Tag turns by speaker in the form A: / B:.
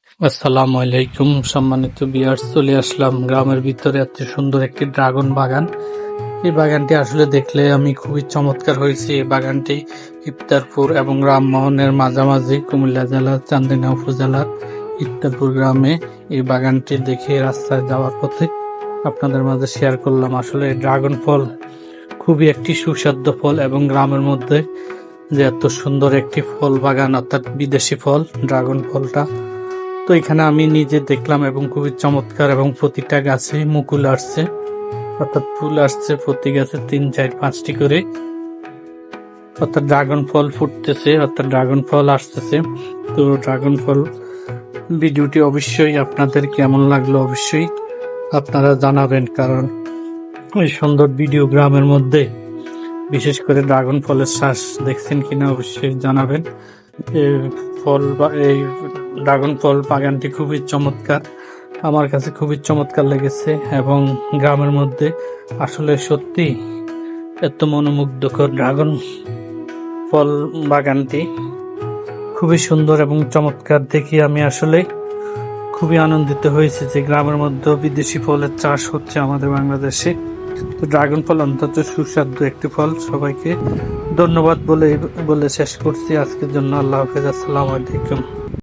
A: আসসালামু আলাইকুম সম্মানিত ভিউয়ার্স, চলে আসলাম গ্রামের ভিতরে এত সুন্দর একটি ড্রাগন বাগান। এই বাগানটি আসলে দেখলে আমি খুবই চমৎকার হয়েছি। এই বাগানটি ইফতারপুর এবং রামমোহনের মাঝামাঝি কুমিল্লা জেলার চান্দিনা উপজেলার ইফতারপুর গ্রামে। এই বাগানটি দেখে রাস্তায় যাওয়ার পথে আপনাদের মাঝে শেয়ার করলাম। আসলে ড্রাগন ফল খুবই একটি সুস্বাদু ফল এবং গ্রামের মধ্যে যে এত সুন্দর একটি ফল বাগান, অর্থাৎ বিদেশি ফল ড্রাগন ফলটা, তো এখানে আমি নিজে দেখলাম এবং খুবই চমৎকার। এবং প্রতিটা গাছে মুকুল আসছে, অর্থাৎ ফুল আসছে প্রতি গাছে 3, 4, 5টি করে, অর্থাৎ ড্রাগন ফল ফুটতেছে, অর্থাৎ ড্রাগন ফল আসতেছে। তো ড্রাগন ফল ভিডিওটি অবশ্যই আপনাদের কেমন লাগলো অবশ্যই আপনারা জানাবেন, কারণ এই সুন্দর ভিডিও গ্রামের মধ্যে বিশেষ করে ড্রাগন ফলের শ্বাস দেখছেন কিনা অবশ্যই জানাবেন। এই ফল বা এই ড্রাগন ফল বাগানটি খুবই চমৎকার, আমার কাছে খুবই চমৎকার লেগেছে। এবং গ্রামের মধ্যে আসলে সত্যি এত মনোমুগ্ধকর ড্রাগন ফল বাগানটি খুবই সুন্দর এবং চমৎকার দেখে আমি আসলে খুবই আনন্দিত হয়েছে যে গ্রামের মধ্যে বিদেশি ফলের চাষ হচ্ছে আমাদের বাংলাদেশে। তো ড্রাগন ফল অন্তত সুস্বাদু একটি ফল। সবাইকে ধন্যবাদ বলে শেষ করছি আজকের জন্য। আল্লাহ হাফেজ, আসসালামু আলাইকুম।